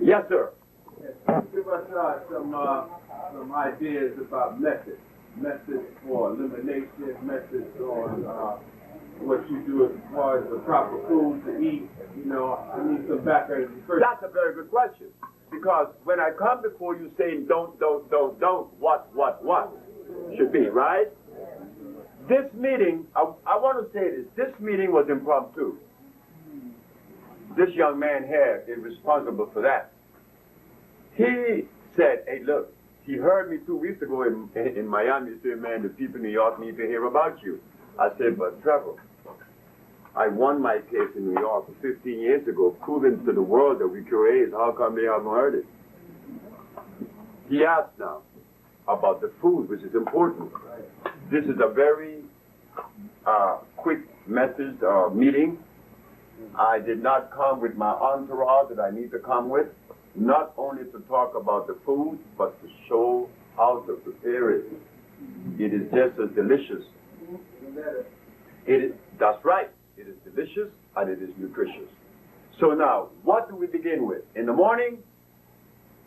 Yes, sir. Give us some ideas about methods. Methods for elimination, methods on what you do as far as the proper food to eat. You know, I need some background first. That's a very good question. Because when I come before you saying don't, what should be, right? This meeting, I want to say this meeting was impromptu. This young man here is responsible for that. He said, hey, look, he heard me 2 weeks ago in Miami say, man, the people in New York need to hear about you. I said, but Trevor, I won my case in New York 15 years ago, proving to the world that we cure AIDS. How come they haven't heard it? He asked now about the food, which is important. This is a very quick message meeting. I did not come with my entourage that I need to come with, not only to talk about the food, but to show how to prepare it. It is just as delicious. That's right. It is delicious and it is nutritious. So now, what do we begin with? In the morning,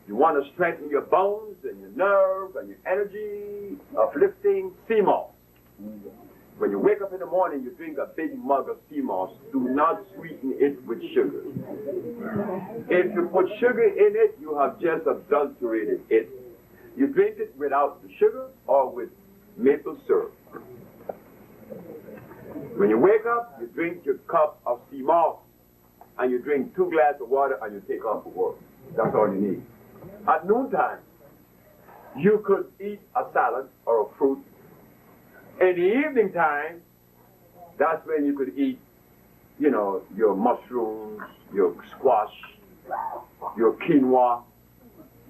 you want to strengthen your bones and your nerve and your energy, uplifting sea moss. When you wake up in the morning, you drink a big mug of sea moss. Do not sweeten it with sugar. If you put sugar in it, you have just adulterated it. You drink it without the sugar or with maple syrup. When you wake up, you drink your cup of sea moss, and you drink 2 glasses of water, and you take off for work. That's all you need. At noontime, you could eat a salad or a fruit. In the evening time, that's when you could eat, you know, your mushrooms, your squash, your quinoa,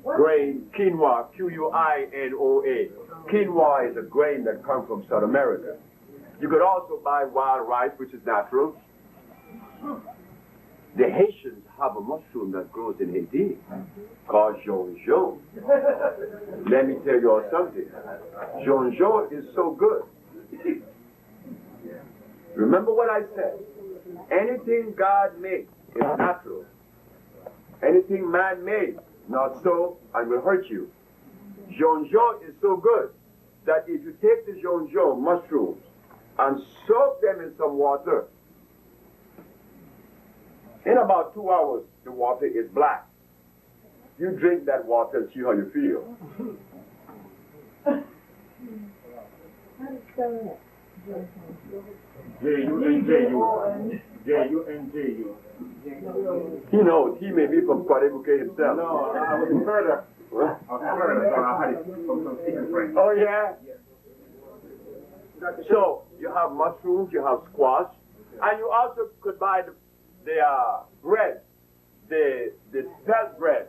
grain, quinoa, Q-U-I-N-O-A. Quinoa is a grain that comes from South America. You could also buy wild rice, which is natural. The Haitians have a mushroom that grows in Haiti called jonjon. Let me tell you all something. Jonjon is so good. Remember what I said. Anything God made is natural. Anything man made, not so, and will hurt you. Jonjon is so good that if you take the jonjon mushrooms and soak them in some water, in about 2 hours, the water is black. You drink that water and see how you feel. J-U-N-J-U. J-U-N-J-U. He knows. He may be from Quadribuque himself. No, I was further. So I had it from some secret friend. Oh, yeah? So, you have mushrooms, you have squash, and you also could buy the bread, the spelt bread.